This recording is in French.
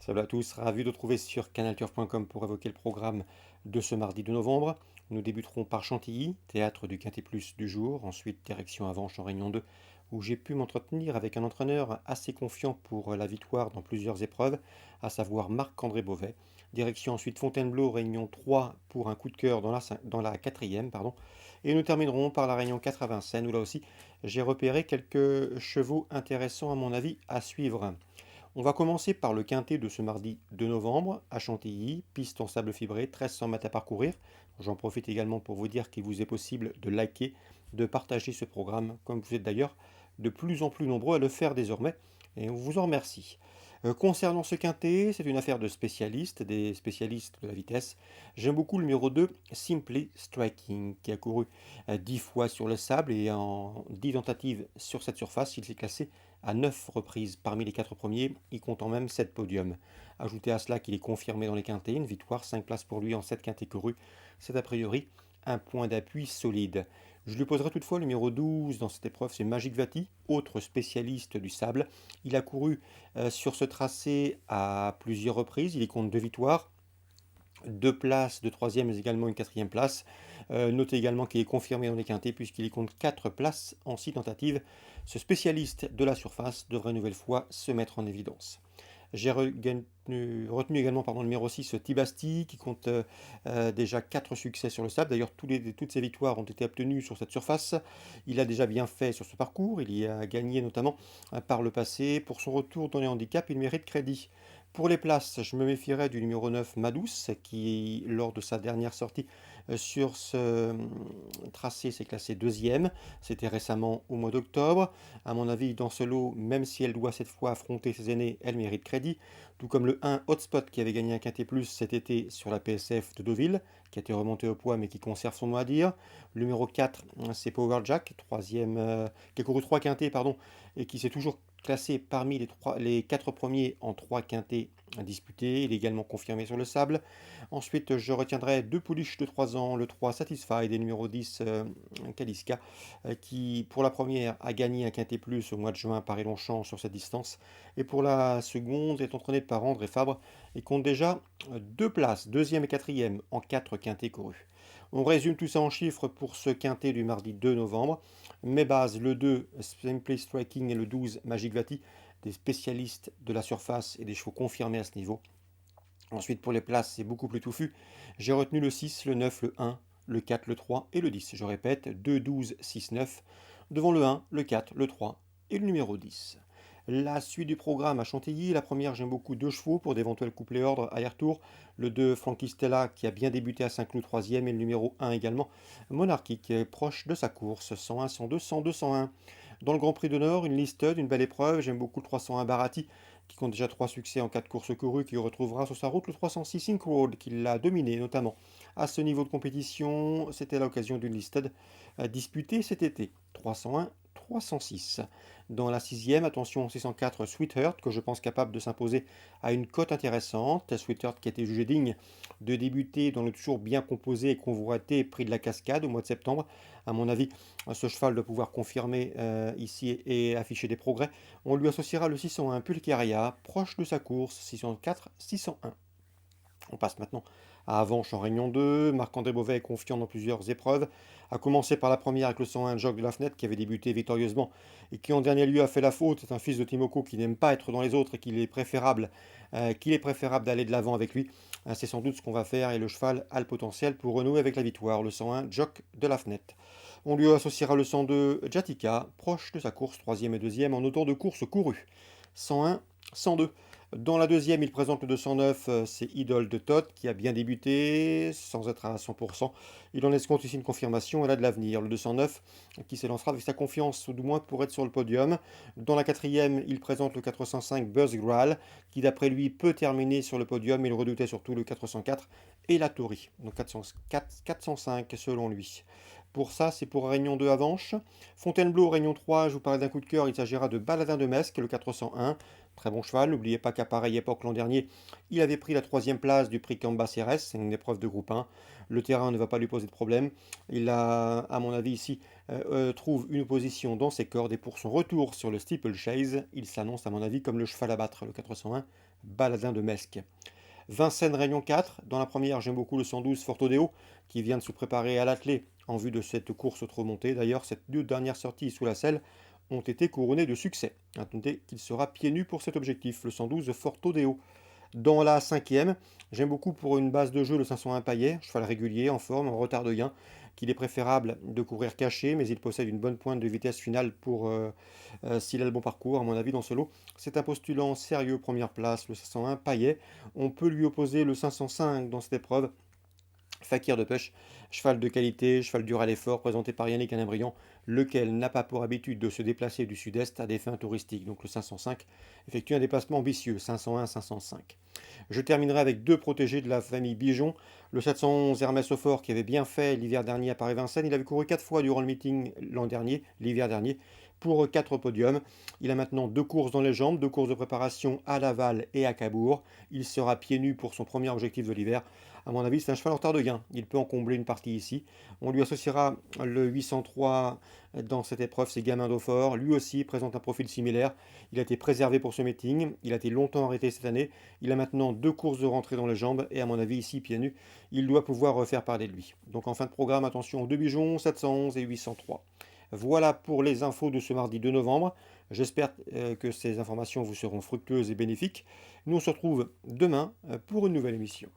Salut à tous, ravi de trouver sur canalturf.com pour évoquer le programme de ce mardi 2 novembre. Nous débuterons par Chantilly, théâtre du Quintet Plus du jour, ensuite direction Avenches en Réunion 2, où j'ai pu m'entretenir avec un entraîneur assez confiant pour la victoire dans plusieurs épreuves, à savoir Marc-André Beauvais. Direction ensuite Fontainebleau, Réunion 3 pour un coup de cœur dans la quatrième, pardon. Et nous terminerons par la Réunion 4 à Vincennes, où là aussi j'ai repéré quelques chevaux intéressants à mon avis à suivre. On va commencer par le quintet de ce mardi 2 novembre à Chantilly, piste en sable fibré, 1300 mètres à parcourir. J'en profite également pour vous dire qu'il vous est possible de liker, de partager ce programme, comme vous êtes d'ailleurs de plus en plus nombreux à le faire désormais, et on vous en remercie. Concernant ce quintet, c'est une affaire de spécialistes, des spécialistes de la vitesse. J'aime beaucoup le numéro 2, Simply Striking, qui a couru 10 fois sur le sable et en 10 tentatives sur cette surface, il s'est classé à 9 reprises parmi les 4 premiers, y comptant même 7 podiums. Ajoutez à cela qu'il est confirmé dans les quintets, une victoire, 5 places pour lui en 7 quintets courus. C'est a priori un point d'appui solide. Je lui poserai toutefois le numéro 12 dans cette épreuve, c'est Magic Vati, autre spécialiste du sable. Il a couru sur ce tracé à plusieurs reprises, il y compte 2 victoires, 2 places de troisième mais également une quatrième place. Notez également qu'il est confirmé dans les quintés puisqu'il y compte 4 places en 6 tentatives. Ce spécialiste de la surface devrait une nouvelle fois se mettre en évidence. J'ai retenu également le numéro 6, Tibasti, qui compte déjà 4 succès sur le sable. D'ailleurs, toutes ses victoires ont été obtenues sur cette surface. Il a déjà bien fait sur ce parcours. Il y a gagné notamment par le passé. Pour son retour dans les handicaps, il mérite crédit. Pour les places, je me méfierais du numéro 9, Madous, qui, lors de sa dernière sortie sur ce tracé, s'est classé deuxième. C'était récemment au mois d'octobre. À mon avis, dans ce lot, même si elle doit cette fois affronter ses aînés, elle mérite crédit. Tout comme le 1 Hotspot qui avait gagné un quintet plus cet été sur la PSF de Deauville, qui a été remonté au poids mais qui conserve son mot à dire. Le numéro 4, c'est Power Jack, qui a couru 3 quintets, pardon, et qui s'est toujours classé parmi les 4 premiers en 3 quintets disputés. Il est également confirmé sur le sable. Ensuite, je retiendrai 2 pouliches de 3 ans, le 3 Satisfied et le numéro 10 Kaliska, qui pour la première a gagné un quintet plus au mois de juin à Paris-Longchamp sur cette distance. Et pour la seconde est entraîné par André Fabre et compte déjà 2 places, deuxième et quatrième en 4 quintets courus. On résume tout ça en chiffres pour ce quintet du mardi 2 novembre. Mes bases, le 2, Simply Striking et le 12, Magic Vati, des spécialistes de la surface et des chevaux confirmés à ce niveau. Ensuite, pour les places, c'est beaucoup plus touffu. J'ai retenu le 6, le 9, le 1, le 4, le 3 et le 10. Je répète, 2, 12, 6, 9. Devant le 1, le 4, le 3 et le numéro 10. La suite du programme à Chantilly. La première, j'aime beaucoup 2 chevaux pour d'éventuels couplets ordre à retour. Le 2, Frankie Stella, qui a bien débuté à Saint-Cloud 3e, et le numéro 1 également, Monarchy, qui est proche de sa course. 101, 102, 102, 101. Dans le Grand Prix de Nord, une listed, une belle épreuve. J'aime beaucoup le 301 Barati, qui compte déjà 3 succès en 4 courses courues, qui retrouvera sur sa route le 306 Sync Road, qui l'a dominé notamment. À ce niveau de compétition, c'était l'occasion d'une listed disputée cet été. 301, 306. Dans la sixième, attention 604 Sweetheart, que je pense capable de s'imposer à une cote intéressante. Sweetheart qui a été jugé digne de débuter dans le toujours bien composé et convoité prix de la Cascade au mois de septembre. À mon avis, ce cheval doit pouvoir confirmer ici et afficher des progrès. On lui associera le 601 Pulcaria, proche de sa course, 604, 601. On passe maintenant à Avenches en Réunion 2. Marc-André Beauvais est confiant dans plusieurs épreuves, à commencer par la première avec le 101 Jacques de la Fenêtre qui avait débuté victorieusement et qui en dernier lieu a fait la faute. C'est un fils de Timoko qui n'aime pas être dans les autres et qu'il est préférable d'aller de l'avant avec lui. C'est sans doute ce qu'on va faire et le cheval a le potentiel pour renouer avec la victoire. Le 101 Jacques de la Fenêtre. On lui associera le 102 Jatika, proche de sa course, troisième et deuxième en autant de course courue. 101, 102. Dans la deuxième, il présente le 209, c'est Idole de Todd, qui a bien débuté, sans être à 100%. Il en escompte ici une confirmation, elle a de l'avenir. Le 209, qui s'élancera avec sa confiance, ou du moins pour être sur le podium. Dans la quatrième, il présente le 405 Buzz Graal, qui d'après lui peut terminer sur le podium. Il redoutait surtout le 404 et la Tori. Donc 405 selon lui. Pour ça, c'est pour Réunion 2 à Vanches. Fontainebleau, Réunion 3, je vous parlais d'un coup de cœur, il s'agira de Baladin de Mesque, le 401. Très bon cheval, n'oubliez pas qu'à pareille époque l'an dernier, il avait pris la troisième place du prix Cambacérès, c'est une épreuve de groupe 1. Le terrain ne va pas lui poser de problème. Il a, à mon avis ici, trouve une opposition dans ses cordes et pour son retour sur le steeplechase, il s'annonce à mon avis comme le cheval à battre, le 401 Baladin de Mesque. Vincennes Réunion 4. Dans la première, j'aime beaucoup le 112 Fortodeo qui vient de se préparer à l'attelé en vue de cette course trop montée. D'ailleurs, ces deux dernières sorties sous la selle ont été couronnées de succès. Attendez qu'il sera pieds nus pour cet objectif, le 112 Fortodeo. Dans la cinquième, j'aime beaucoup pour une base de jeu le 501 Paillet, cheval régulier, en forme, en retard de gain, qu'il est préférable de courir caché, mais il possède une bonne pointe de vitesse finale pour s'il a le bon parcours, à mon avis, dans ce lot. C'est un postulant sérieux, première place, le 501 Paillet. On peut lui opposer le 505 dans cette épreuve. Fakir de Pêche, cheval de qualité, cheval dur à l'effort, présenté par Yannick Alain-Briand, lequel n'a pas pour habitude de se déplacer du sud-est à des fins touristiques. Donc le 505 effectue un déplacement ambitieux, 501-505. Je terminerai avec deux protégés de la famille Bijon. Le 711 Hermès au Fort qui avait bien fait l'hiver dernier à Paris-Vincennes. Il avait couru 4 fois durant le meeting l'an dernier, l'hiver dernier, pour 4 podiums. Il a maintenant 2 courses dans les jambes, 2 courses de préparation à Laval et à Cabourg. Il sera pieds nus pour son premier objectif de l'hiver. À mon avis, c'est un cheval en retard de gain. Il peut en combler une partie ici. On lui associera le 803 dans cette épreuve, c'est Gamin d'Aufort. Lui aussi présente un profil similaire. Il a été préservé pour ce meeting. Il a été longtemps arrêté cette année. Il a maintenant 2 courses de rentrée dans les jambes. Et à mon avis, ici, pieds nus, il doit pouvoir refaire parler de lui. Donc en fin de programme, attention aux 2 Bijons, 711 et 803. Voilà pour les infos de ce mardi 2 novembre. J'espère que ces informations vous seront fructueuses et bénéfiques. Nous on se retrouve demain pour une nouvelle émission.